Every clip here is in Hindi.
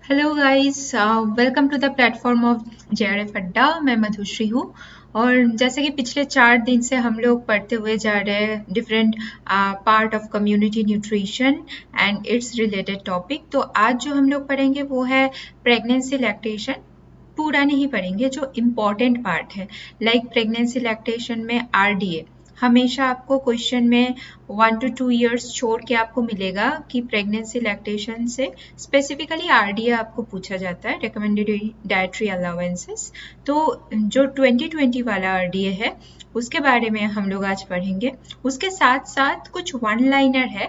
Hello guys, welcome to the platform of JRF Adda. मैं मधुश्री हूँ। और जैसे कि पिछले 4 दिन से हम लोग पढ़ते हुए जा रहे हैं different part of community nutrition and it's related topic. तो आज जो हम लोग पढ़ेंगे वो है प्रेगनेंसी लैक्टेशन। पूरा नहीं पढ़ेंगे, जो इम्पॉर्टेंट पार्ट है। लाइक प्रेगनेंसी लैक्टेशन में आरडीए हमेशा आपको क्वेश्चन में 1 to 2 years छोड़ के आपको मिलेगा कि प्रेगनेंसी लैक्टेशन से स्पेसिफिकली आरडीए आपको पूछा जाता है, रिकमेंडेड डाइटरी अलाउंसेस। तो जो 2020 वाला आरडीए है उसके बारे में हम लोग आज पढ़ेंगे। उसके साथ साथ कुछ वन लाइनर है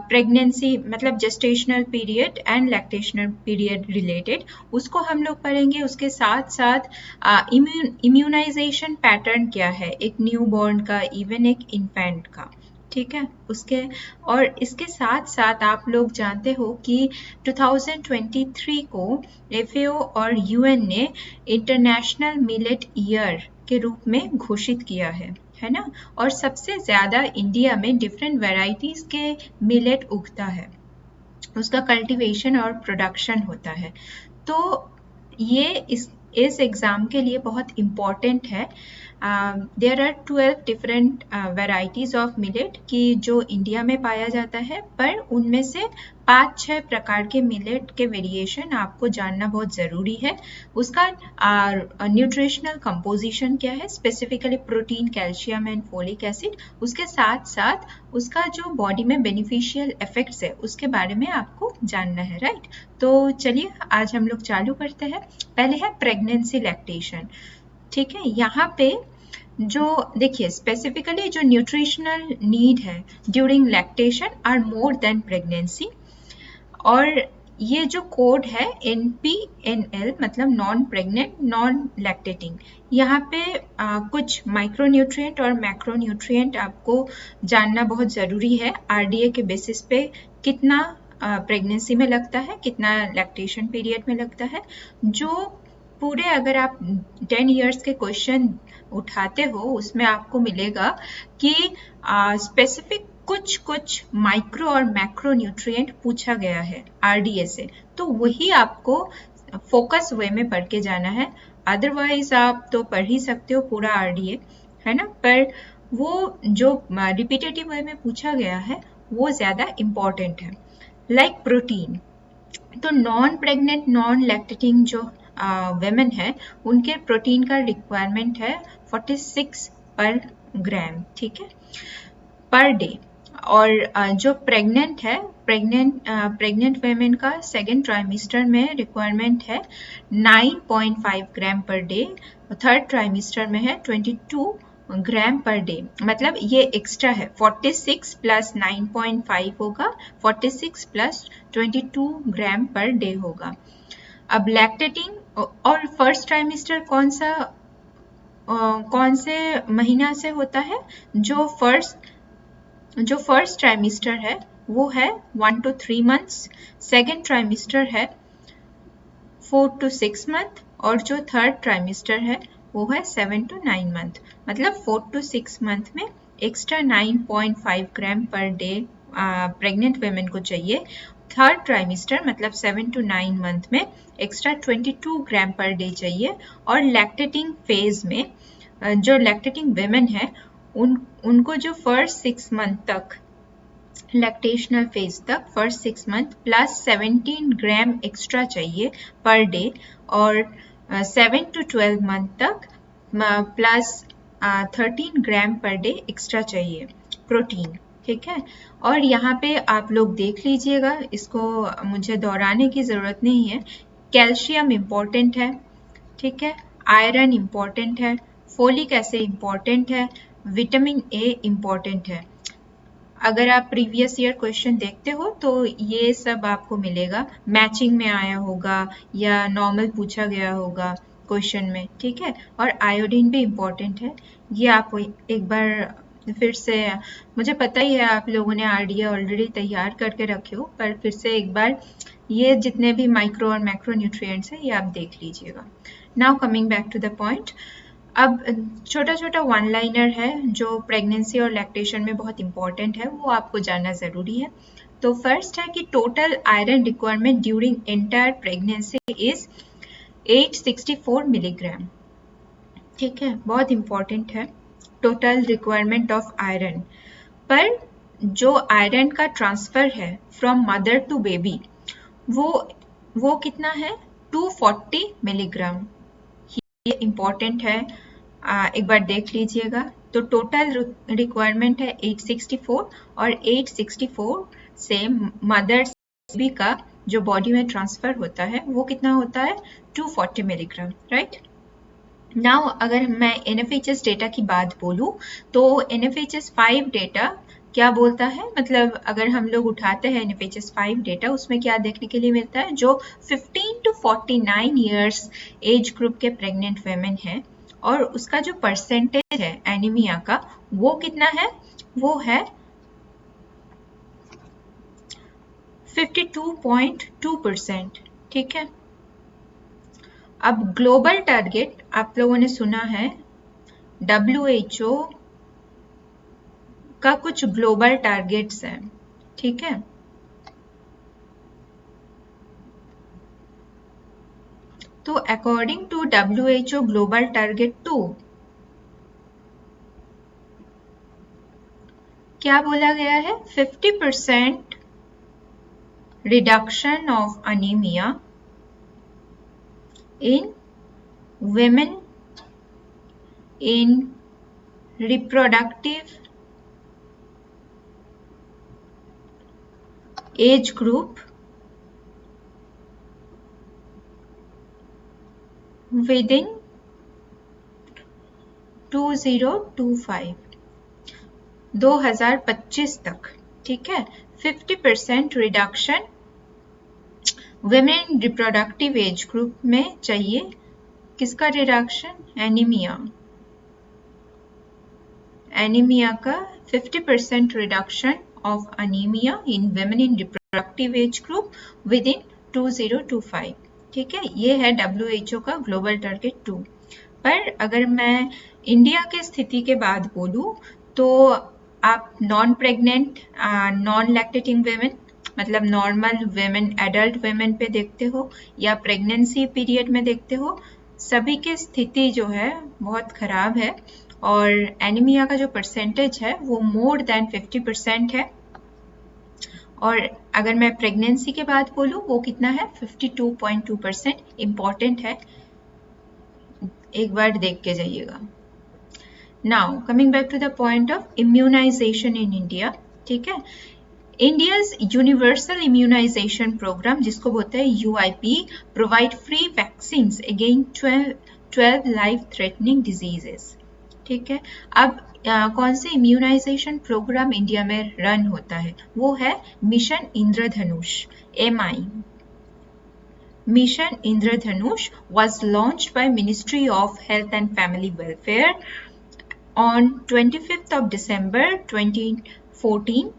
प्रेगनेंसी मतलब gestational period and lactational period related, उसको हम लोग पढ़ेंगे। उसके साथ साथ इम्यूनाइजेशन पैटर्न क्या है एक न्यूबॉर्न का, इवन एक इन्फेंट का, ठीक है। उसके और इसके साथ साथ आप लोग जानते हो कि 2023 को एफएओ और यूएन ने इंटरनेशनल मिलेट ईयर के रूप में घोषित किया है ना। और सबसे ज़्यादा इंडिया में डिफरेंट वैरायटीज़ के मिलेट उगता है, उसका कल्टीवेशन और प्रोडक्शन होता है। तो ये इस एग्ज़ाम के लिए बहुत इम्पॉर्टेंट है। There are 12 different varieties of millet कि जो इंडिया में पाया जाता है, पर उनमें से 5-6 प्रकार के मिलेट के वेरिएशन आपको जानना बहुत ज़रूरी है। उसका न्यूट्रिशनल कंपोजिशन क्या है, specifically protein, calcium and folic acid. उसके साथ साथ उसका जो बॉडी में बेनिफिशियल इफेक्ट्स है उसके बारे में आपको जानना है, राइट। तो चलिए आज हम लोग चालू करते हैं। पहले है प्रेगनेंसी लैक्टेशन, ठीक है। यहाँ पे जो देखिए स्पेसिफिकली जो न्यूट्रिशनल नीड है during lactation are more than pregnancy. और ये जो कोड है NPNL मतलब नॉन प्रेग्नेंट नॉन लैक्टेटिंग, यहाँ पे कुछ माइक्रोन्यूट्रिएंट और मैक्रोन्यूट्रिएंट आपको जानना बहुत ज़रूरी है। आरडीए के बेसिस पे कितना प्रेगनेंसी में लगता है, कितना लैक्टेशन पीरियड में लगता है। जो पूरे अगर आप 10 इयर्स के क्वेश्चन उठाते हो उसमें आपको मिलेगा कि स्पेसिफिक कुछ माइक्रो और मैक्रो न्यूट्रिएंट पूछा गया है आरडीए से, तो वही आपको फोकस वे में पढ़ के जाना है। अदरवाइज आप तो पढ़ ही सकते हो पूरा आरडीए, है ना, पर वो जो रिपीटेटिव वे में पूछा गया है वो ज़्यादा इम्पॉर्टेंट है। लाइक प्रोटीन, तो नॉन प्रेग्नेंट नॉन लैक्टेटिंग जो वेमेन है उनके प्रोटीन का रिक्वायरमेंट है 46 पर ग्राम, ठीक है, पर डे। और जो प्रेग्नेंट है प्रेग्नेंट वेमेन का सेकेंड ट्राइमिस्टर में रिक्वायरमेंट है 9.5 ग्राम पर डे। थर्ड ट्राइमिस्टर में है 22 ग्राम पर डे, मतलब ये एक्स्ट्रा है। 46 प्लस 9.5 होगा, 46 प्लस 22 ग्राम पर डे होगा। अब लैक्टेटिंग और फर्स्ट ट्राइमिस्टर कौन से महीना से होता है, जो फर्स्ट ट्राइमिस्टर है वो है 1 to 3 months, सेकेंड ट्राइमिस्टर है 4 to 6 month, और जो थर्ड ट्राइमिस्टर है वो है 7 to 9 month। मतलब 4 to 6 month में एक्स्ट्रा 9.5 ग्राम पर डे प्रेग्नेंट वेमेन को चाहिए। थर्ड ट्राइमिस्टर मतलब 7 to 9 मंथ में एक्स्ट्रा 22 ग्राम पर डे चाहिए। और लैक्टेटिंग फेज में जो लैक्टेटिंग वेमेन है उनको जो फर्स्ट 6 मंथ तक लैक्टेशनल फेज तक फर्स्ट 6 मंथ प्लस 17 ग्राम एक्स्ट्रा चाहिए पर डे, और 7 to 12 मंथ तक प्लस 13 ग्राम पर डे एक्स्ट्रा चाहिए प्रोटीन, ठीक है। और यहाँ पे आप लोग देख लीजिएगा, इसको मुझे दोहराने की ज़रूरत नहीं है। कैल्शियम इम्पॉर्टेंट है, ठीक है, आयरन इम्पॉर्टेंट है, फोलिक एसिड इम्पॉर्टेंट है, विटामिन ए इम्पॉर्टेंट है। अगर आप प्रीवियस ईयर क्वेश्चन देखते हो तो ये सब आपको मिलेगा, मैचिंग में आया होगा या नॉर्मल पूछा गया होगा क्वेश्चन में, ठीक है। और आयोडीन भी इम्पॉर्टेंट है। ये आप एक बार फिर से, मुझे पता ही है आप लोगों ने आरडीए ऑलरेडी तैयार करके रखे हो, पर फिर से एक बार ये जितने भी माइक्रो और मैक्रो न्यूट्रिएंट्स हैं ये आप देख लीजिएगा। Now coming back to the point. अब छोटा छोटा वन लाइनर है जो प्रेगनेंसी और लैक्टेशन में बहुत इंपॉर्टेंट है, वो आपको जानना ज़रूरी है। तो फर्स्ट है कि total iron requirement during entire pregnancy is 864 milligram. ठीक है, बहुत इंपॉर्टेंट है टोटल रिक्वायरमेंट ऑफ आयरन। पर जो आयरन का ट्रांसफर है फ्रॉम मदर टू बेबी वो कितना है 240 मिलीग्राम। ये इम्पॉर्टेंट है, एक बार देख लीजिएगा। तो टोटल रिक्वायरमेंट है 864 और 864 से मदर बेबी का जो बॉडी में ट्रांसफर होता है वो कितना होता है 240 मिलीग्राम, राइट। नाउ अगर मैं NFHS डेटा की बात बोलूं तो NFHS 5 डेटा क्या बोलता है, मतलब अगर हम लोग उठाते हैं NFHS 5 डेटा, उसमें क्या देखने के लिए मिलता है, जो 15 to 49 ईयर्स एज ग्रुप के प्रेग्नेंट वेमेन हैं और उसका जो परसेंटेज है एनीमिया का वो कितना है, वो है 52.2%। ठीक है, अब ग्लोबल टारगेट आप लोगों ने सुना है, WHO का कुछ ग्लोबल टारगेट्स हैं। ठीक है, तो according to WHO global target 2 क्या बोला गया है, 50% reduction of anaemia in women in reproductive age group within 2025 तक। ठीक है, 50% reduction women reproductive age group में चाहिए। किसका रिडक्शन, एनीमिया का 50% reduction of anaemia in women in reproductive age group within 2025। ठीक है, ये है WHO का ग्लोबल टारगेट 2। पर अगर मैं इंडिया के स्थिति के बाद बोलूं तो आप non pregnant, non lactating women, मतलब नॉर्मल वेमेन, एडल्ट वेमेन पे देखते हो या प्रेगनेंसी पीरियड में देखते हो, सभी की स्थिति जो है बहुत खराब है और एनीमिया का जो परसेंटेज है वो मोर देन 50% है। और अगर मैं प्रेगनेंसी के बाद बोलूं वो कितना है 52.2%। इम्पॉर्टेंट है, एक बार देख के जाइएगा। Now coming back to the point of immunisation in India. ठीक है, India's Universal Immunization Program, जिसको बोलते हैं UIP, provide free vaccines against 12 life-threatening diseases। ठीक है, अब कौन से इम्यूनाइजेशन प्रोग्राम इंडिया में रन होता है, वो है mission Indradhanush, MI। Mission Indradhanush was launched by Ministry of Health and Family Welfare on 25th of December 2014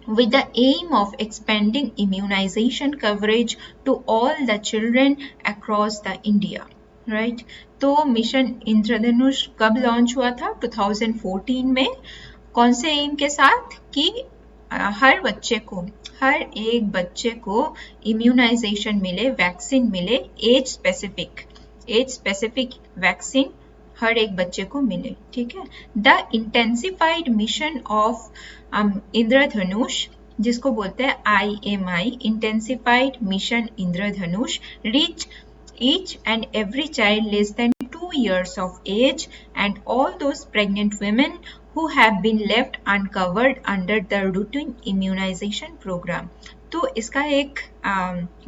with the aim of expanding immunization coverage to all the children across the India, right? तो मिशन इंद्रधनुष कब लॉन्च हुआ था, 2014 में। कौन से एम के साथ कि हर एक बच्चे को इम्यूनाइजेशन मिले, वैक्सीन मिले, एज स्पेसिफिक वैक्सीन हर एक बच्चे को मिले। ठीक है, द इंटेंसिफाइड मिशन ऑफ इंद्रधनुष, जिसको बोलते हैं IMI, intensified mission Indradhanush, reach each and every child less than 2 years of age and all those pregnant women who have been left uncovered under the routine immunization program। तो इसका एक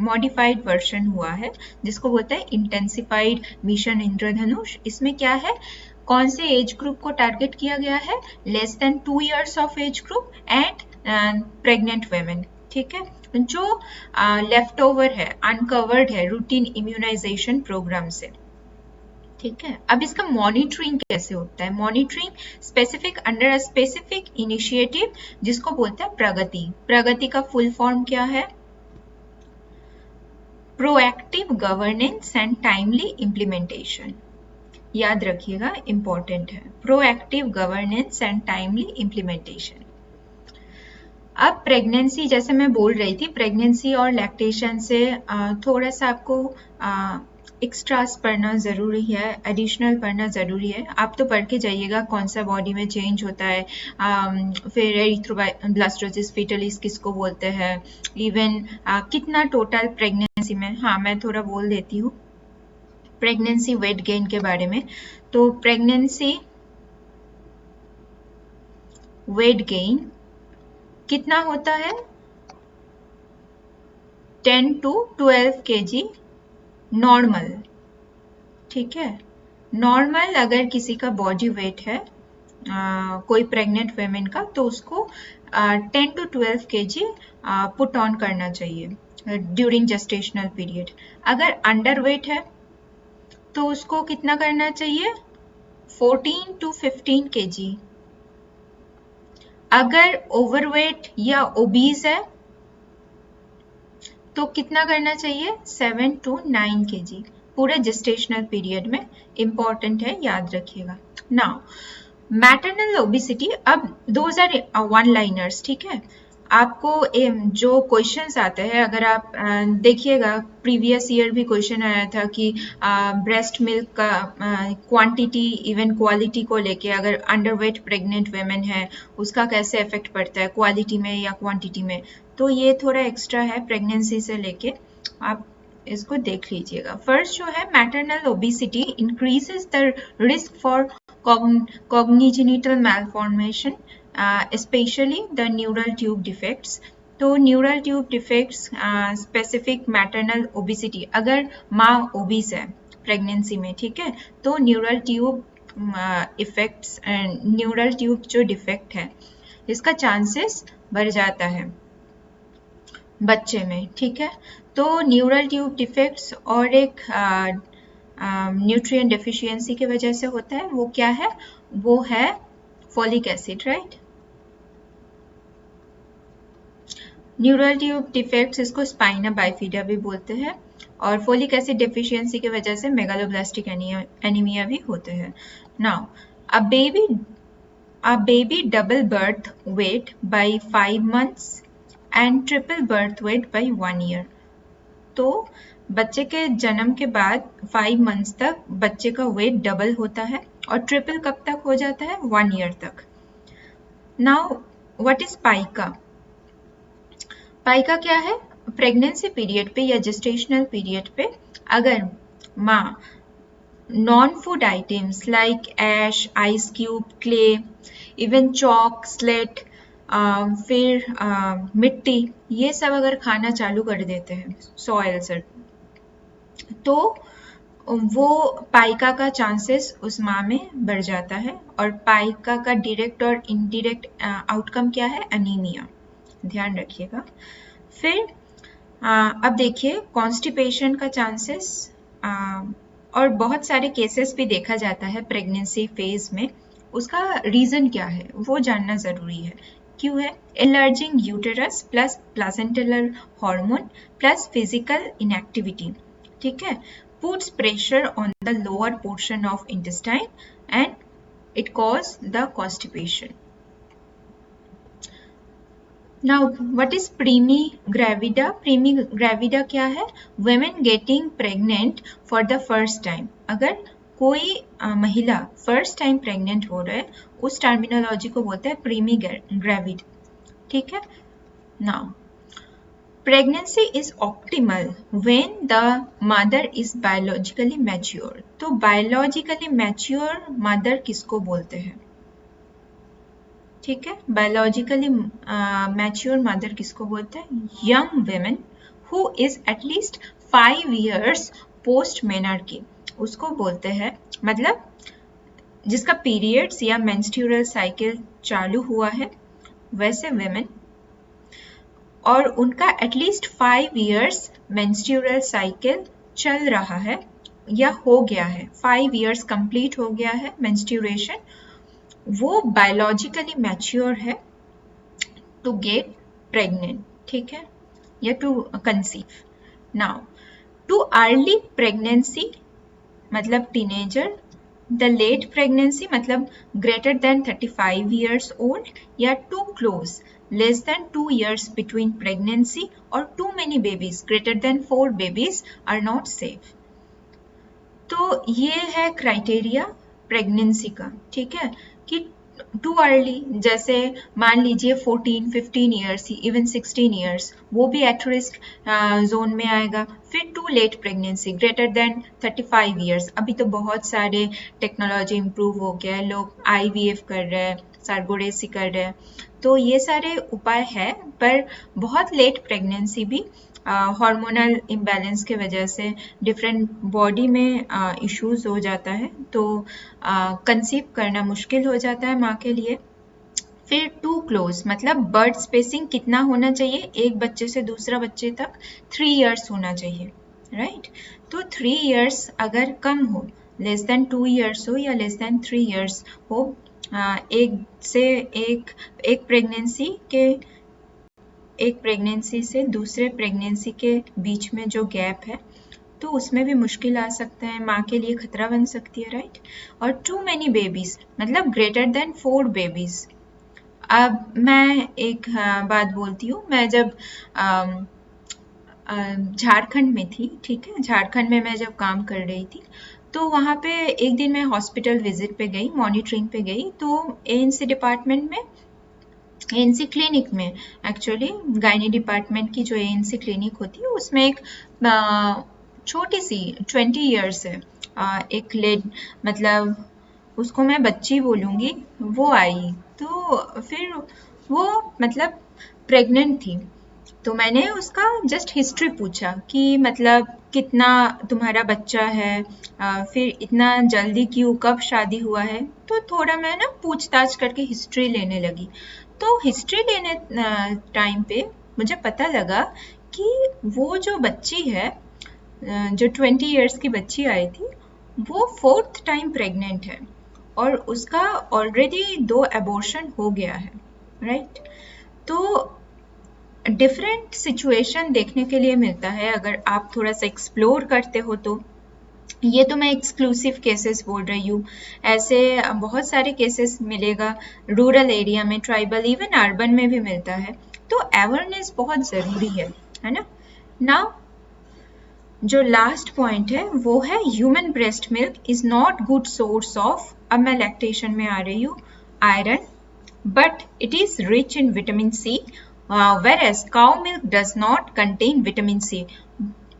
मॉडिफाइड वर्जन हुआ है जिसको बोलते हैं इंटेंसिफाइड मिशन इंद्रधनुष। इसमें क्या है, कौन से एज ग्रुप को टारगेट किया गया है, less than 2 years of age group and pregnant women. ठीक है, जो लेफ्ट ओवर है, अनकवर्ड है रूटीन इम्यूनाइजेशन प्रोग्राम से। ठीक है, अब इसका मॉनिटरिंग कैसे होता है, monitoring specific under a specific initiative जिसको बोलते हैं प्रगति। प्रगति का फुल फॉर्म क्या है, proactive governance and timely implementation. याद रखिएगा, इंपॉर्टेंट है, proactive governance and timely implementation. अब प्रेगनेंसी, जैसे मैं बोल रही थी, प्रेगनेंसी और लैक्टेशन से थोड़ा सा आपको एक्स्ट्रास पढ़ना ज़रूरी है, एडिशनल पढ़ना ज़रूरी है। आप तो पढ़ के जाइएगा कौन सा बॉडी में चेंज होता है, फिर एरिथ्रोब्लास्टोसिस फीटलिस किसको बोलते हैं, इवन कितना टोटल प्रेगनेंसी में। हाँ, मैं थोड़ा बोल देती हूँ प्रेगनेंसी वेट गेन के बारे में। तो प्रेगनेंसी वेट गेन कितना होता है, 10 to 12 kg नॉर्मल। ठीक है, नॉर्मल अगर किसी का बॉडी वेट है कोई प्रेग्नेंट वेमेन का, तो उसको 10 to 12 kg पुट ऑन करना चाहिए ड्यूरिंग जेस्टेशनल पीरियड। अगर अंडर वेट है तो उसको कितना करना चाहिए, 14 to 15 kg। अगर ओवरवेट या ओबीज है तो कितना करना चाहिए, 7 to 9 kg पूरे जेस्टेशनल पीरियड में। इंपॉर्टेंट है, याद रखिएगा। नाउ मैटरनल ओबिसिटी, अब दोज आर वन लाइनर्स। ठीक है, आपको जो क्वेश्चंस आते हैं, अगर आप देखिएगा प्रीवियस ईयर भी क्वेश्चन आया था कि ब्रेस्ट मिल्क का क्वांटिटी इवन क्वालिटी को लेके, अगर अंडरवेट प्रेग्नेंट वेमेन है उसका कैसे इफेक्ट पड़ता है, क्वालिटी में या क्वांटिटी में। तो ये थोड़ा एक्स्ट्रा है प्रेगनेंसी से लेके, आप इसको देख लीजिएगा। फर्स्ट जो है maternal obesity increases the risk for congenital malformation, especially the neural tube defects। तो neural tube defects, specific maternal obesity, अगर माँ ओबिस है प्रेगनेंसी में, ठीक है, तो neural tube effects, neural tube जो डिफेक्ट है इसका चांसेस बढ़ जाता है बच्चे में। ठीक है, तो न्यूरल ट्यूब डिफेक्ट्स और एक न्यूट्रिएंट डेफिशिएंसी की वजह से होता है, वो क्या है, वो है folic acid. Right, neural tube defects, इसको स्पाइना बाइफिडा भी बोलते हैं, और फोलिक एसिड डेफिशिएंसी की वजह से मेगालोब्लास्टिक एनीमिया भी होते हैं। Now a baby double birth weight by 5 months and triple birth weight by 1 year। तो बच्चे के जन्म के बाद 5 मंथ्स तक बच्चे का वेट डबल होता है, और ट्रिपल कब तक हो जाता है, 1 ईयर तक। Now what is pica? Pica क्या है, प्रेगनेंसी पीरियड पे या जेस्टेशनल पीरियड पे अगर माँ non food items like ash, ice cube, clay, even chalk, slate, फिर मिट्टी, ये सब अगर खाना चालू कर देते हैं, सॉइल से, तो वो पाइका का चांसेस उस माँ में बढ़ जाता है। और पाइका का डायरेक्ट और इनडायरेक्ट आउटकम क्या है, एनीमिया, ध्यान रखिएगा। फिर अब देखिए कॉन्स्टिपेशन का चांसेस, और बहुत सारे केसेस भी देखा जाता है प्रेगनेंसी फेज में, उसका रीजन क्या है वो जानना जरूरी है। क्यों है, enlarging uterus plus placental hormone plus physical inactivity. ठीक है, puts pressure on the lower portion of intestine and it causes the constipation। Now what is premigravida? Premigravida क्या है, women getting pregnant for the first time। अगर कोई महिला फर्स्ट टाइम प्रेग्नेंट हो रहा है, उस टर्मिनोलॉजी को बोलते हैं प्रीमिग्रेविड। ठीक है, now pregnancy is optimal when the mother is biologically mature। तो biologically mature mother किसको बोलते हैं, ठीक है, biologically mature mother किसको बोलते हैं, young women who is at least 5 years post menarche, उसको बोलते हैं, मतलब जिसका पीरियड्स या मेंस्ट्रुअल साइकिल चालू हुआ है वैसे women, और उनका एटलीस्ट 5 इयर्स मेंस्ट्रुअल साइकिल चल रहा है या हो गया है, 5 इयर्स कंप्लीट हो गया है मेंस्ट्रुएशन, वो बायोलॉजिकली मैच्योर है टू गेट प्रेग्नेंट। ठीक है, या to conceive. Now too early pregnancy मतलब टीनेजर द लेट प्रेगनेंसी मतलब ग्रेटर देन 35 years old, या too close less than 2 years between pregnancy, or too many babies greater than 4 babies are not safe. तो ये है क्राइटेरिया प्रेगनेंसी का, ठीक है, कि टू अर्ली, जैसे मान लीजिए 14, 15 ईयर्स, इवन 16 ईयर्स, वो भी एट रिस्क जोन में आएगा. फिर too late pregnancy greater than 35 years. अभी तो बहुत सारे टेक्नोलॉजी इम्प्रूव हो गया है, लोग IVF कर रहे हैं, सर्गोरेसी कर रहे हैं, तो ये सारे उपाय है. पर बहुत लेट प्रेगनेंसी भी हार्मोनल इम्बैलेंस के वजह से डिफरेंट बॉडी में इश्यूज हो जाता है, तो कंसीव करना मुश्किल हो जाता है माँ के लिए. फिर टू क्लोज मतलब बर्थ स्पेसिंग कितना होना चाहिए एक बच्चे से दूसरा बच्चे तक, 3 इयर्स होना चाहिए, राइट. तो 3 इयर्स अगर कम हो, लेस देन 2 इयर्स हो या लेस देन 3 इयर्स हो, एक प्रेगनेंसी से दूसरे प्रेगनेंसी के बीच में जो गैप है, तो उसमें भी मुश्किल आ सकता है, माँ के लिए खतरा बन सकती है, राइट. और टू मैनी बेबीज मतलब ग्रेटर देन 4 बेबीज. अब मैं एक बात बोलती हूँ. मैं जब झारखंड में थी, ठीक है, झारखंड में मैं जब काम कर रही थी, तो वहाँ पे एक दिन मैं हॉस्पिटल विजिट पे गई, मॉनिटरिंग पे गई. तो ANC डिपार्टमेंट में, ANC क्लिनिक में, एक्चुअली गायनी डिपार्टमेंट की जो ANC क्लिनिक होती है, उसमें एक छोटी सी 20 इयर्स है, एक मतलब उसको मैं बच्ची बोलूँगी, वो आई. तो फिर वो मतलब प्रेग्नेंट थी. तो मैंने उसका जस्ट हिस्ट्री पूछा कि मतलब कितना तुम्हारा बच्चा है, फिर इतना जल्दी क्यों, कब शादी हुआ है. तो थोड़ा मैं ना पूछताछ करके हिस्ट्री लेने लगी. तो हिस्ट्री लेने टाइम पे मुझे पता लगा कि वो जो बच्ची है, जो 20 इयर्स की बच्ची आई थी, वो 4th टाइम प्रेग्नेंट है और उसका ऑलरेडी 2 अबॉर्शन हो गया है, राइट. तो डिफरेंट सिचुएशन देखने के लिए मिलता है अगर आप थोड़ा सा एक्सप्लोर करते हो. तो ये तो मैं एक्सक्लूसिव केसेस बोल रही हूँ, ऐसे बहुत सारे केसेस मिलेगा रूरल एरिया में, ट्राइबल, इवन अर्बन में भी मिलता है. तो अवेयरनेस बहुत ज़रूरी है ना. नाउ जो लास्ट पॉइंट है वो है human breast milk is not good source of, अब मैं लैक्टेशन में आ रही हूँ, iron, but it is rich in vitamin C, whereas cow milk does not contain vitamin C.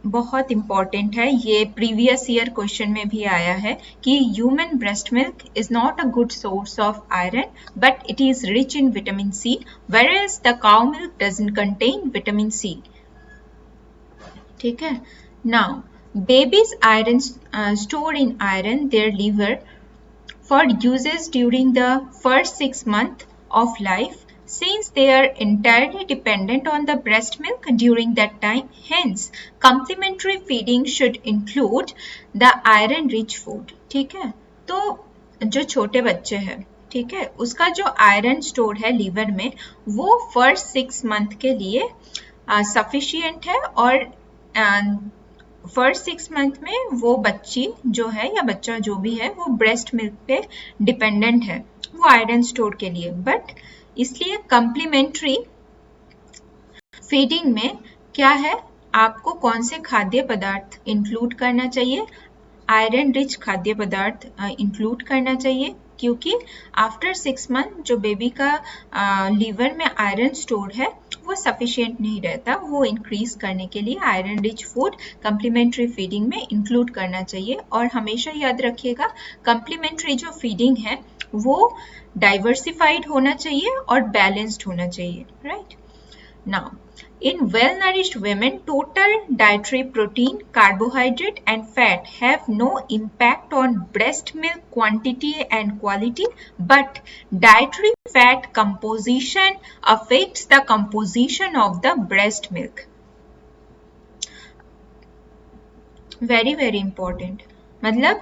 बहुत इंपॉर्टेंट है, ये प्रीवियस ईयर क्वेश्चन में भी आया है कि human breast milk is not a good source of iron but it is rich in vitamin C, whereas the cow milk doesn't contain vitamin C. ठीक है. Now babies iron stored in iron their liver for uses during the first 6 months of life, since they are entirely dependent on the breast milk during that time. Hence, complementary feeding should include the iron-rich food. ठीक है. तो जो छोटे बच्चे हैं, ठीक है, उसका जो आयरन स्टोर है लीवर में, वो फर्स्ट 6 मंथ के लिए सफिशिएंट है. और फर्स्ट 6 मंथ में वो बच्ची जो है या बच्चा जो भी है वो ब्रेस्ट मिल्क पे डिपेंडेंट है, वो आयरन स्टोर के लिए. बट इसलिए कम्प्लीमेंट्री फीडिंग में क्या है, आपको कौन से खाद्य पदार्थ इंक्लूड करना चाहिए, आयरन रिच खाद्य पदार्थ इंक्लूड करना चाहिए, क्योंकि आफ्टर 6 मंथ जो बेबी का लीवर में आयरन स्टोर है वो सफिशिएंट नहीं रहता. वो इंक्रीज करने के लिए iron rich food complementary feeding में इंक्लूड करना चाहिए. और हमेशा याद रखिएगा, कम्प्लीमेंट्री जो फीडिंग है वो डाइवर्सिफाइड होना चाहिए और बैलेंस्ड होना चाहिए, right. Now in well-nourished women, total dietary protein, carbohydrate and fat have no impact on breast milk quantity and quality, but dietary fat composition affects the composition of the breast milk. Very very important. मतलब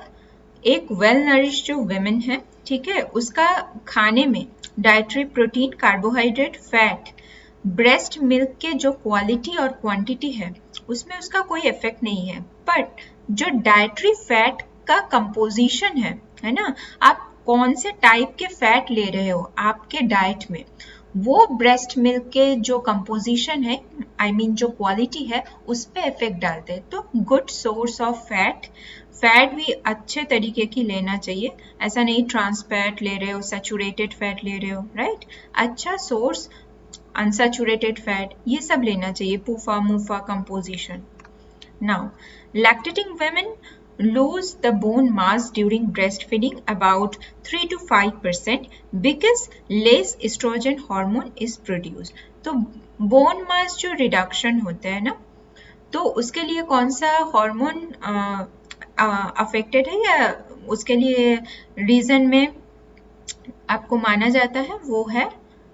एक वेल नरिश्ड जो वेमेन है, ठीक है, उसका खाने में dietary protein, carbohydrate, fat, breast milk के जो क्वालिटी और क्वांटिटी है उसमें उसका कोई इफेक्ट नहीं है. बट जो डाइटरी फैट का कंपोजिशन है है ना। आप कौन से टाइप के फैट ले रहे हो आपके डाइट में, वो ब्रेस्ट मिल्क के जो कंपोजिशन है, आई मीन जो क्वालिटी है, उस पर इफेक्ट डालते हैं। तो गुड सोर्स ऑफ फैट भी अच्छे तरीके की लेना चाहिए। ऐसा नहीं ट्रांस फैट ले रहे हो, सैचुरेटेड फैट ले रहे हो, राइट। अच्छा सोर्स, अनसैचुरेटेड फैट, ये सब लेना चाहिए, पूफा मूफा composition. Now, lactating women lose the bone mass during breastfeeding about 3 to 5% because less estrogen hormone is produced. तो bone mass जो reduction होता है ना, तो उसके लिए कौन सा हार्मोन अफेक्टेड है, या उसके लिए रीजन में आपको माना जाता है, वो है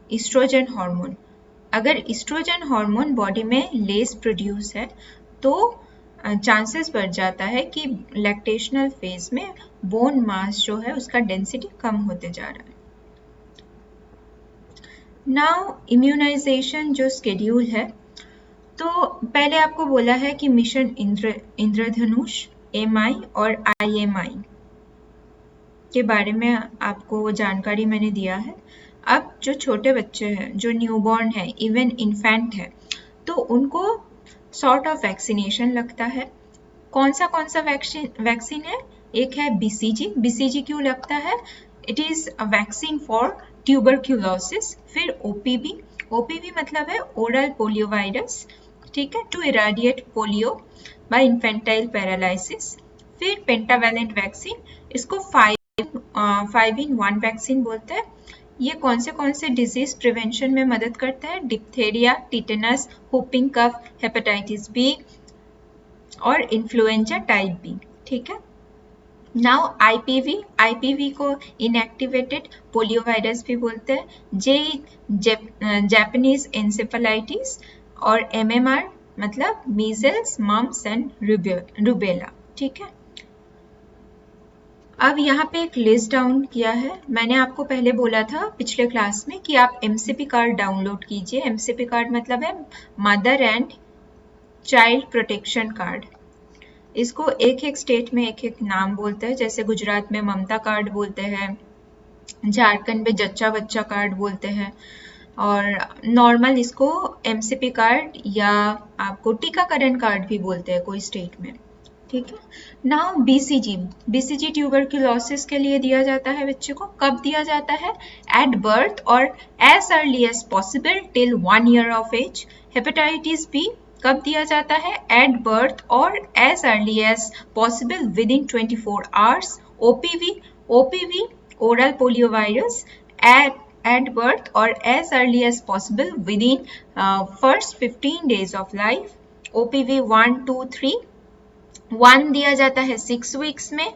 इस्ट्रोजन हार्मोन। अगर इस्ट्रोजन हार्मोन बॉडी में लेस प्रोड्यूस है तो चांसेस बढ़ जाता है कि लैक्टेशनल फेज में बोन मास जो है उसका डेंसिटी कम होते जा रहा है। नाउ इम्यूनाइजेशन जो स्केड्यूल है, तो पहले आपको बोला है कि मिशन इंद्रधनुष, एमआई और आईएमआई के बारे में आपको जानकारी मैंने दिया है। अब जो छोटे बच्चे हैं, जो न्यूबॉर्न है, इवन इन्फेंट है, तो उनको सॉर्ट ऑफ वैक्सीनेशन लगता है। कौन सा वैक्सीन है? एक है बीसीजी। बीसीजी क्यों लगता है? It is a vaccine for tuberculosis. फिर ओपीवी, ओपीवी मतलब है ओरल पोलियो वायरस, ठीक है, to eradiate polio by infantile paralysis. फिर पेंटावैलेंट वैक्सीन, इसको 5-in-1 वैक्सीन बोलते हैं। ये कौन से डिजीज प्रिवेंशन में मदद करता है? डिप्थेरिया, टिटेनस, व्हूपिंग कफ, हेपेटाइटिस बी और इन्फ्लुएंजा टाइप बी, ठीक है। नाउ आईपीवी, आईपीवी को इनएक्टिवेटेड पोलियो वायरस भी बोलते हैं। जापानीज एन्सेफेलाइटिस और एमएमआर मतलब मीजल्स, मम्स एंड रूबेला, ठीक है। अब यहाँ पे एक लिस्ट डाउन किया है। मैंने आपको पहले बोला था पिछले क्लास में कि आप एमसीपी कार्ड डाउनलोड कीजिए। एमसीपी कार्ड मतलब है mother and child protection card. इसको एक एक स्टेट में एक एक नाम बोलते हैं, जैसे गुजरात में ममता कार्ड बोलते हैं, झारखंड में जच्चा बच्चा कार्ड बोलते हैं, और नॉर्मल इसको एमसीपी कार्ड या आपको टीकाकरण कार्ड भी बोलते हैं कोई स्टेट में, ठीक है। नाउ बीसीजी, बीसीजी ट्यूबरक्यूलोसिस के लिए दिया जाता है बच्चे को। कब दिया जाता है? At birth or as early as possible till 1 year of age. Hepatitis B कब दिया जाता है? At birth or as early as possible within 24 hours। OPV, OPV oral polio virus at birth or as early as possible within first 15 days of life. OPV 1, 2, 3। 1 दिया जाता है 6 weeks में,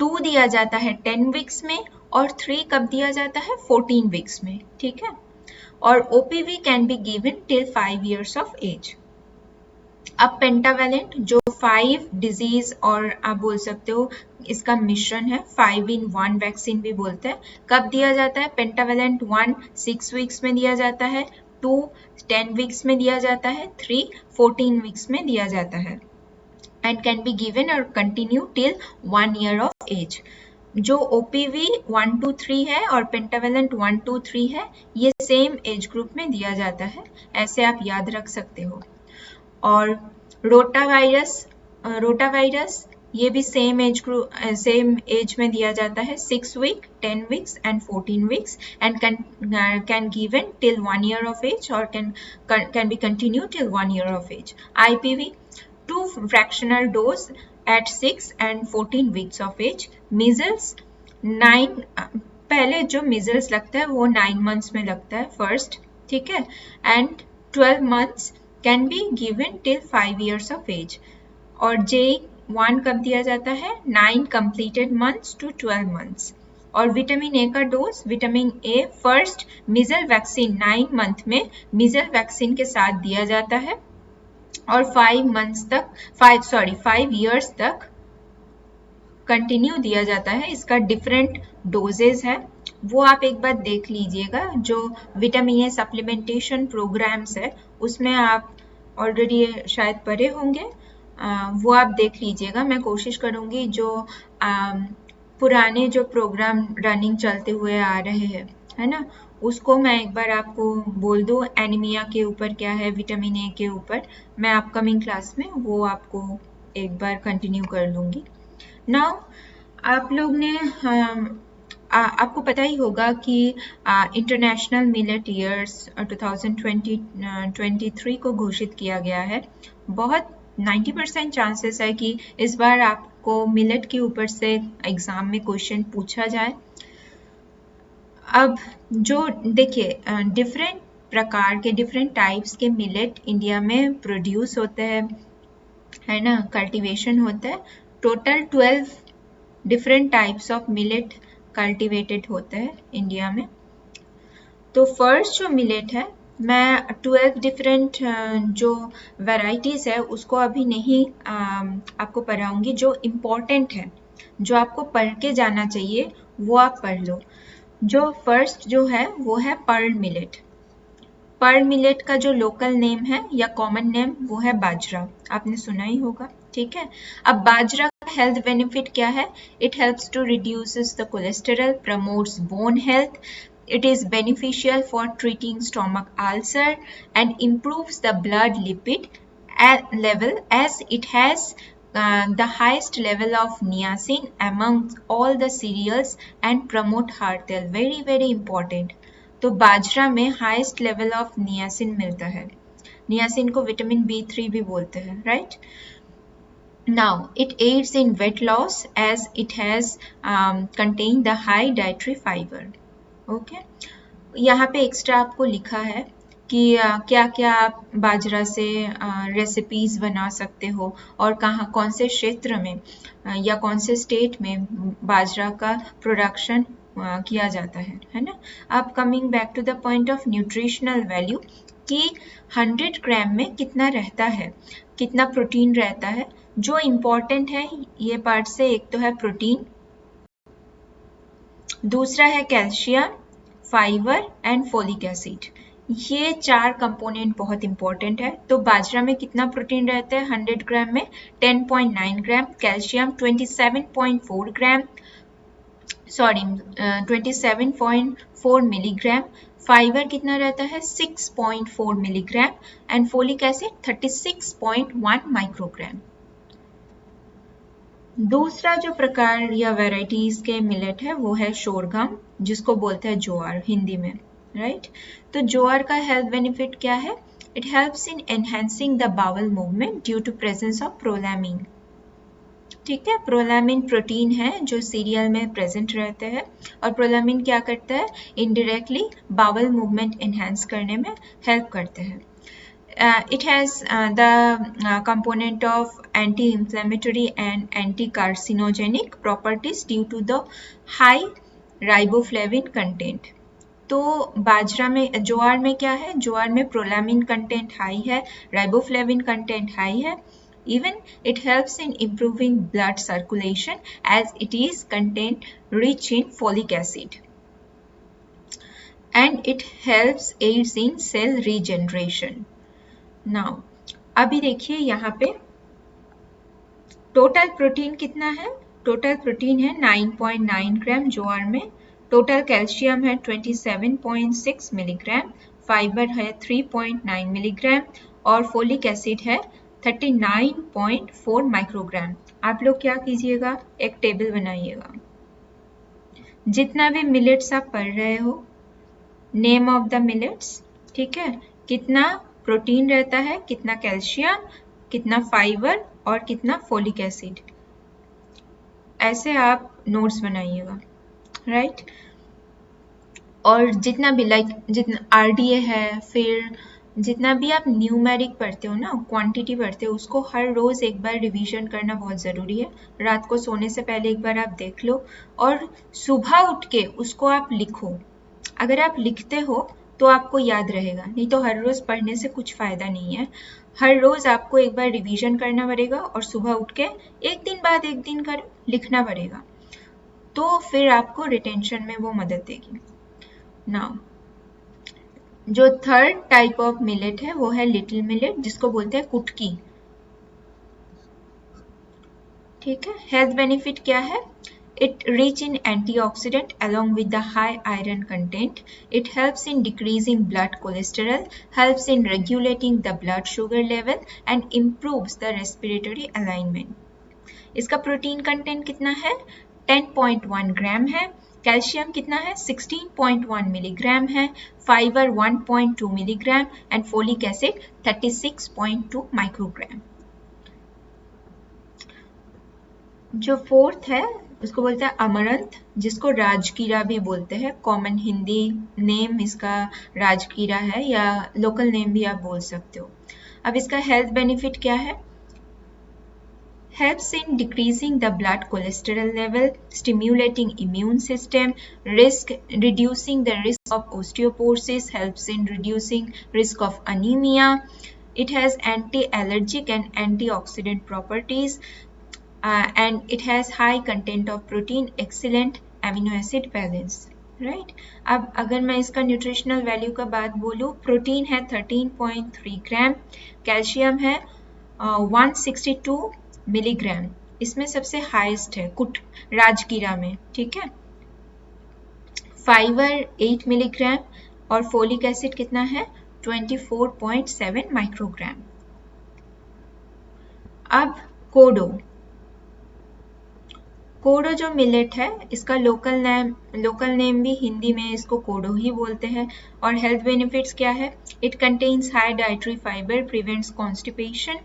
2 दिया जाता है 10 weeks में, और 3 कब दिया जाता है? 14 weeks में, ठीक है। और OPV can be given till 5 years of age. अब पेंटावैलेंट जो 5 डिजीज और आप बोल सकते हो इसका मिश्रण है, 5-in-1 वैक्सीन भी बोलते हैं। कब दिया जाता है? पेंटावैलेंट 1 6 weeks में दिया जाता है, 2 10 weeks में दिया जाता है, 3 14 weeks में दिया जाता है, and can be given or continue till 1 year of age। जो OPV 1, 2, 3 है और पेंटावैलेंट 1, 2, 3 है, ये सेम एज ग्रुप में दिया जाता है, ऐसे आप याद रख सकते हो। और रोटावायरस ये भी सेम एज में दिया जाता है, 6 week, 10 weeks and 14 weeks, and can given till 1 year of age or can be continued till 1 year of age। IPV 2 fractional dose at 6 and 14 weeks of age। measles 9, पहले जो measles लगता है वो 9 months में लगता है फर्स्ट, ठीक है, and 12 months can be given till 5 years of age। और J1 कब दिया जाता है? 9 completed months to 12 months। और विटामिन ए का dose, vitamin A first measles vaccine 9 month में मीजल वैक्सीन के साथ दिया जाता है और 5 years तक कंटिन्यू दिया जाता है। इसका डिफरेंट डोजेज है, वो आप एक बार देख लीजिएगा। जो विटामिन ए सप्लीमेंटेशन प्रोग्राम्स है उसमें आप ऑलरेडी शायद पढ़े होंगे, वो आप देख लीजिएगा। मैं कोशिश करूँगी जो पुराने जो प्रोग्राम रनिंग चलते हुए आ रहे हैं, है ना, उसको मैं एक बार आपको बोल दूँ, एनीमिया के ऊपर क्या है, विटामिन ए के ऊपर मैं अपकमिंग क्लास में वो आपको एक बार कंटिन्यू कर लूँगी। नाउ आप लोग ने आपको पता ही होगा कि इंटरनेशनल मिलेट ईयर्स 2023 को घोषित किया गया है। बहुत 90% चांसेस है कि इस बार आपको मिलेट के ऊपर से एग्जाम में क्वेश्चन पूछा जाए। अब जो देखिए डिफरेंट प्रकार के डिफरेंट टाइप्स के मिलेट इंडिया में प्रोड्यूस होते हैं, है ना, कल्टीवेशन होता है। Total 12 different types of millet cultivated होते हैं इंडिया में। तो फर्स्ट जो मिलेट है, मैं 12 डिफरेंट जो वैरायटीज़ है उसको अभी नहीं आपको पढ़ाऊंगी। जो इम्पोर्टेंट है, जो आपको पढ़ के जाना चाहिए वो आप पढ़ लो। जो फर्स्ट जो है वो है पर्ल मिलेट। पर्ल मिलेट का जो लोकल नेम है या कॉमन नेम वो है बाजरा, आपने सुना ही होगा, ठीक है। अब बाजरा का हेल्थ बेनिफिट क्या है? It helps to reduces the cholesterol, promotes bone health, it is beneficial for treating stomach ulcer and improves the blood lipid level as it has the highest level of niacin among all the cereals and promote heart health. Very very important. तो बाजरा में हाईएस्ट लेवल ऑफ नियासिन मिलता है। नियासिन को विटामिन B3 भी बोलते हैं, right. Now it aids in weight loss as it has contain the high dietary fibre. Okay, यहाँ पे एक्स्ट्रा आपको लिखा है कि क्या क्या आप बाजरा से रेसिपीज बना सकते हो और कहाँ कौन से क्षेत्र में या कौन से स्टेट में बाजरा का प्रोडक्शन किया जाता है ना। अब coming back to the point of nutritional value कि 100 ग्राम में कितना रहता है, कितना प्रोटीन रहता है। जो इम्पोर्टेंट है ये पार्ट से, एक तो है प्रोटीन, दूसरा है calcium, fibre and folic acid. ये 4 कंपोनेंट बहुत इंपॉर्टेंट है। तो बाजरा में कितना प्रोटीन रहता है? 100 ग्राम में 10.9 ग्राम, कैल्शियम 27.4 ग्राम, 27.4 मिलीग्राम, फाइबर कितना रहता है? 6.4 milligram and folic acid 36.1 microgram. दूसरा जो प्रकार या वैरायटीज के मिलेट है वो है शोरगम, जिसको बोलते हैं ज्वार हिंदी में, राइट। तो ज्वार का हेल्थ बेनिफिट क्या है? It helps in enhancing the bowel movement due to presence of prolamin. ठीक है, प्रोलैमिन प्रोटीन है जो सीरियल में प्रेजेंट रहते हैं और प्रोलैमिन क्या करता है? इनडायरेक्टली बाउल मूवमेंट एनहांस करने में हेल्प करते हैं। It has the component of anti-inflammatory and anti-carcinogenic properties due to the high riboflavin content. तो बाजरा में, ज्वार में क्या है? ज्वार में प्रोलैमिन कंटेंट हाई है, राइबोफ्लेविन कंटेंट हाई है। Even it helps in improving blood circulation as it is content rich in folic acid. And it helps aids in cell regeneration. Now अभी देखिए यहाँ पे टोटल प्रोटीन कितना है? टोटल प्रोटीन है 9.9 ग्राम ज्वार में, टोटल कैल्शियम है 27.6 मिलीग्राम, फाइबर है 3.9 मिलीग्राम और फोलिक एसिड है 39.4 माइक्रोग्राम। आप लोग क्या कीजिएगा, एक टेबल बनाइएगा, जितना भी मिलेट्स आप पढ़ रहे हो, नेम ऑफ द मिलेट्स, ठीक है, कितना प्रोटीन रहता है, कितना कैल्शियम, कितना फाइबर और कितना फोलिक एसिड, ऐसे आप नोट्स बनाइएगा, राइट। और जितना भी जितना आरडीए है, फिर जितना भी आप न्यूमेरिक पढ़ते हो ना, क्वांटिटी पढ़ते हो, उसको हर रोज एक बार रिवीजन करना बहुत ज़रूरी है। रात को सोने से पहले एक बार आप देख लो और सुबह उठ के उसको आप लिखो। अगर आप लिखते हो तो आपको याद रहेगा, नहीं तो हर रोज पढ़ने से कुछ फायदा नहीं है। हर रोज आपको एक बार रिवीजन करना पड़ेगा और सुबह उठ के एक दिन बाद एक दिन कर लिखना पड़ेगा, तो फिर आपको रिटेंशन में वो मदद देगी। नाउ जो थर्ड टाइप ऑफ मिलेट है वो है लिटिल मिलेट, जिसको बोलते हैं कुटकी। ठीक है, हेल्थ बेनिफिट क्या है? It rich in antioxidant along with the high iron content. It helps in decreasing blood cholesterol, helps in regulating the blood sugar level and improves the respiratory alignment. इसका प्रोटीन कंटेंट कितना है 10.1 ग्राम है, कैल्शियम कितना है 16.1 मिलीग्राम है, fibre 1.2 milligram and folic acid 36.2 microgram. जो फोर्थ है उसको बोलते हैं अमरंथ, जिसको राजकीरा भी बोलते हैं। कॉमन हिंदी नेम इसका राजकीरा है या लोकल नेम भी आप बोल सकते हो। अब इसका हेल्थ बेनिफिट क्या है? Helps in decreasing the blood cholesterol level, stimulating immune system, reducing the risk of osteoporosis, helps in reducing risk of anemia. It has anti-allergic and antioxidant properties, and it has high content of protein, excellent amino acid balance. Right अब अगर मैं इसका न्यूट्रिशनल वैल्यू का बात बोलूँ, प्रोटीन है 13.3 ग्राम, कैल्शियम है 162 मिलीग्राम, इसमें सबसे हाईएस्ट है कुट राजकीरा में, ठीक है। फाइबर 8 मिलीग्राम और फोलिक एसिड कितना है 24.7 माइक्रोग्राम। अब कोडो, कोडो जो मिलेट है इसका लोकल नेम भी हिंदी में इसको कोडो ही बोलते हैं। और हेल्थ बेनिफिट्स क्या है? It contains high dietary fibre, prevents constipation,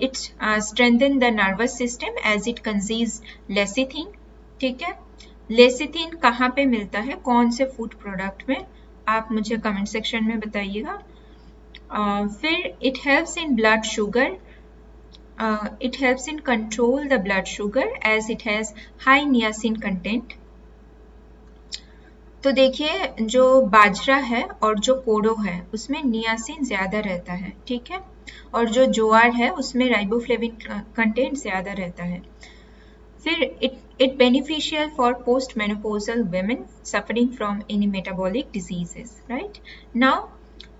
it strengthen the nervous system as it contains lecithin, ठीक है। लेसिथिन कहाँ पे मिलता है, कौन से फूड प्रोडक्ट में, आप मुझे कमेंट सेक्शन में बताइएगा। फिर it helps in blood sugar, it helps in control the blood sugar as it has high niacin content। तो देखिए जो बाजरा है और जो कोडो है उसमें नियासिन ज्यादा रहता है, ठीक है, और जो ज्वार है उसमें राइबोफ्लेविन कंटेंट ज्यादा रहता है। फिर it beneficial for post menopausal women suffering from any metabolic diseases, right. Now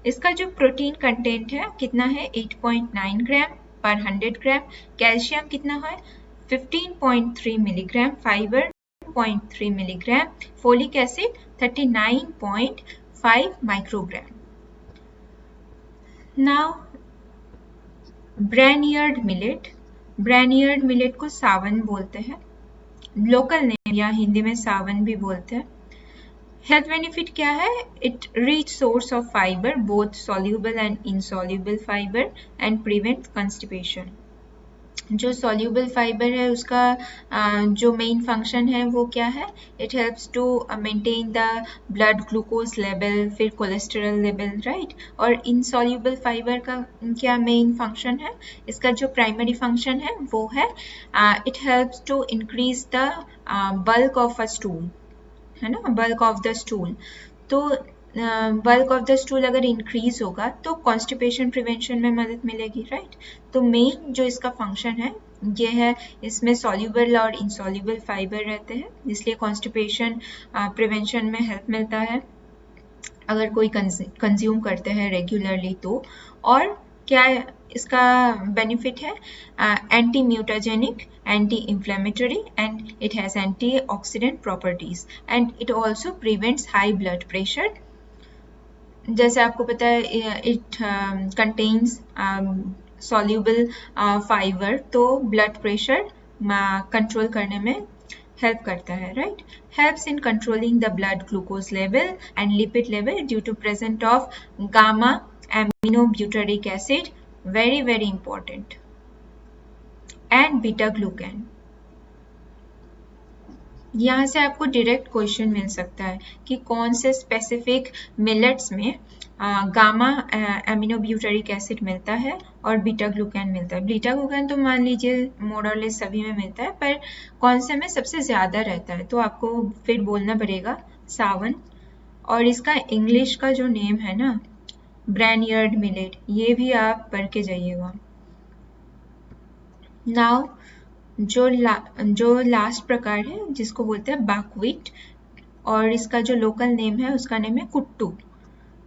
इसका जो प्रोटीन कंटेंट है कितना है 8.9 ग्राम पर 100 ग्राम, कैल्शियम कितना है 15.3 milligram, fibre 0.3 milligram, folic acid 39.5 microgram. Now barnyard millet, barnyard millet को सावन बोलते हैं, लोकल नेम या हिंदी में सावन भी बोलते हैं। हेल्थ बेनिफिट क्या है? It rich source of fibre, both soluble and insoluble fibre and prevent constipation. जो सॉल्यूबल फाइबर है उसका जो मेन फंक्शन है वो क्या है? It helps to maintain the blood glucose level, फिर कोलेस्टेरॉल लेवल, राइट। और इनसॉल्यूबल फाइबर का क्या मेन फंक्शन है? इसका जो प्राइमरी फंक्शन है वो है it helps to increase the bulk of a stool, है ना, बल्क ऑफ द स्टूल। तो बल्क ऑफ द स्टूल अगर इंक्रीज होगा तो कॉन्स्टिपेशन प्रिवेंशन में मदद मिलेगी, राइट। तो मेन जो इसका फंक्शन है ये है, इसमें सॉल्यूबल और इनसॉल्यूबल फाइबर रहते हैं, इसलिए कॉन्स्टिपेशन प्रिवेंशन में हेल्प मिलता है अगर कोई कंज्यूम करते हैं रेगुलरली तो। और क्या इसका बेनिफिट है? Anti mutagenic, anti inflammatory and it has antioxidant properties and it also prevents high blood pressure. जैसे आपको पता है इट कंटेन्स सॉल्यूबल फाइबर, तो ब्लड प्रेशर कंट्रोल करने में हेल्प करता है, right. Helps in controlling the blood glucose level and lipid level due to present of gamma aminobutyric acid, very very important, and beta glucan. यहाँ से आपको डायरेक्ट क्वेश्चन मिल सकता है कि कौन से स्पेसिफिक मिलेट्स में गामा एमिनोब्यूटारिक एसिड मिलता है और बीटा ग्लूकैन मिलता है। बीटा ग्लूकैन तो मान लीजिए मोरलेस सभी में मिलता है, पर कौन से में सबसे ज़्यादा रहता है तो आपको फिर बोलना पड़ेगा सावन। और इसका इंग्लिश का जो नेम है ना ब्रैनियर्ड मिलेट, ये भी आप पढ़ के जाइएगा। नाउ जो लास्ट प्रकार है जिसको बोलते हैं बकव्हीट, और इसका जो लोकल नेम है उसका नेम है कुट्टू,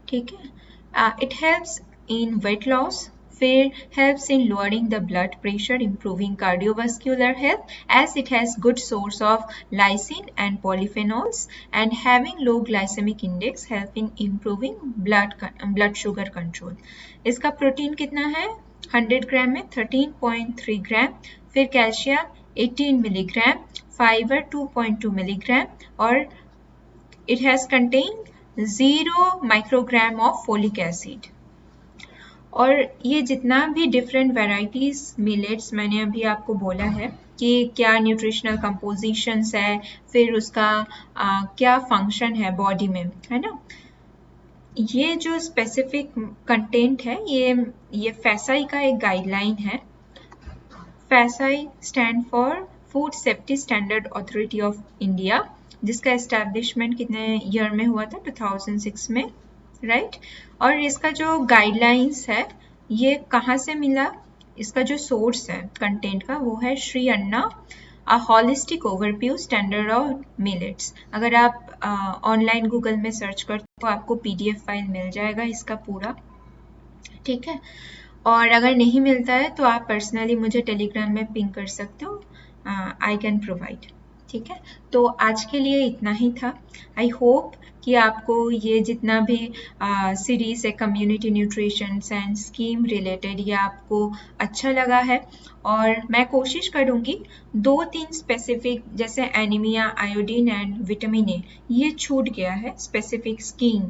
ठीक है। It helps in weight loss, फिर helps in lowering the blood pressure, improving cardiovascular health as it has good source of lysine and polyphenols, and having low glycemic index help in improving blood sugar control. इसका प्रोटीन कितना है 100 ग्राम में 13.3 ग्राम, फिर कैल्शियम 18 मिलीग्राम, फाइबर 2.2 मिलीग्राम, और it has contained 0 microgram of folic acid. और ये जितना भी डिफरेंट वैरायटीज मिलेट्स मैंने अभी आपको बोला है कि क्या न्यूट्रिशनल कंपोजिशंस है, फिर उसका क्या फंक्शन है बॉडी में, है ना। ये जो स्पेसिफिक कंटेंट है ये फैसाई का एक गाइडलाइन है। FSSAI stand for food safety standard authority of India, जिसका एस्टैब्लिशमेंट कितने ईयर में हुआ था 2006 में, राइट। और इसका जो गाइडलाइंस है ये कहाँ से मिला, इसका जो सोर्स है कंटेंट का वो है Shri Anna a holistic overview standard of millets. अगर आप ऑनलाइन गूगल में सर्च करते हो तो आपको PDF फाइल मिल जाएगा इसका पूरा, ठीक है। और अगर नहीं मिलता है तो आप पर्सनली मुझे टेलीग्राम में पिंग कर सकते हो, आई कैन प्रोवाइड, ठीक है। तो आज के लिए इतना ही था। आई होप कि आपको ये जितना भी सीरीज है community nutrition and scheme related ये आपको अच्छा लगा है, और मैं कोशिश करूँगी 2-3 स्पेसिफिक जैसे anaemia, iodine and vitamin A ये छूट गया है स्पेसिफिक स्कीम,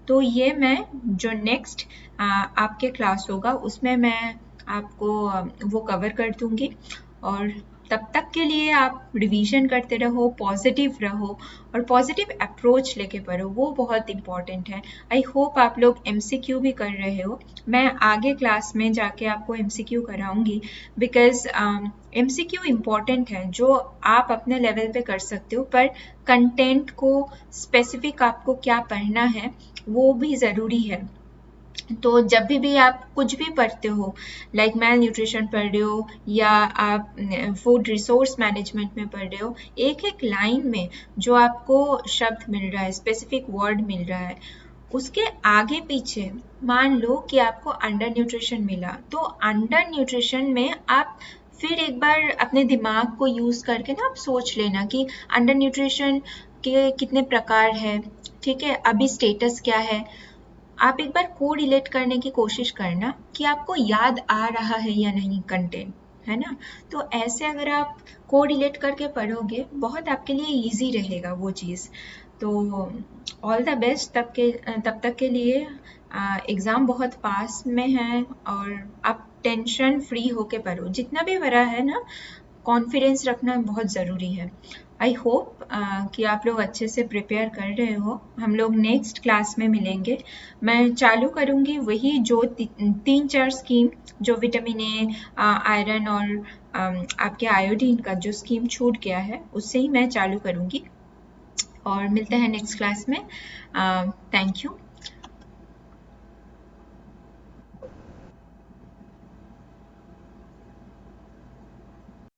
तो ये मैं जो नेक्स्ट आपके क्लास होगा उसमें मैं आपको वो कवर कर दूँगी। और तब तक के लिए आप रिवीजन करते रहो, पॉजिटिव रहो और पॉजिटिव अप्रोच लेके पढ़ो, वो बहुत इम्पॉर्टेंट है। आई होप आप लोग MCQ भी कर रहे हो। मैं आगे क्लास में जाके आपको MCQ कराऊंगी, बिकॉज MCQ इम्पॉर्टेंट है जो आप अपने लेवल पे कर सकते हो, पर कंटेंट को स्पेसिफिक आपको क्या पढ़ना है वो भी ज़रूरी है। तो जब भी आप कुछ भी पढ़ते हो, लाइक मैल न्यूट्रिशन पढ़ रहे हो या आप फूड रिसोर्स मैनेजमेंट में पढ़ रहे हो, एक एक लाइन में जो आपको शब्द मिल रहा है, स्पेसिफिक वर्ड मिल रहा है, उसके आगे पीछे मान लो कि आपको अंडर न्यूट्रिशन मिला, तो अंडर न्यूट्रिशन में आप फिर एक बार अपने दिमाग को यूज़ करके ना आप सोच लेना कि अंडर न्यूट्रिशन के कितने प्रकार है, ठीक है, अभी स्टेटस क्या है। आप एक बार को रिलेट करने की कोशिश करना कि आपको याद आ रहा है या नहीं कंटेंट, है ना। तो ऐसे अगर आप को रिलेट करके पढ़ोगे बहुत आपके लिए इजी रहेगा वो चीज़। तो ऑल द बेस्ट तब तक के लिए। एग्ज़ाम बहुत पास में है और आप टेंशन फ्री होके पढ़ो, जितना भी बड़ा है ना, कॉन्फिडेंस रखना बहुत ज़रूरी है। आई होप कि आप लोग अच्छे से प्रिपेयर कर रहे हो। हम लोग नेक्स्ट क्लास में मिलेंगे। मैं चालू करूँगी वही जो 3-4 स्कीम जो विटामिन ए, आयरन और आपके आयोडीन का जो स्कीम छूट गया है उससे ही मैं चालू करूँगी, और मिलते हैं नेक्स्ट क्लास में। Thank you.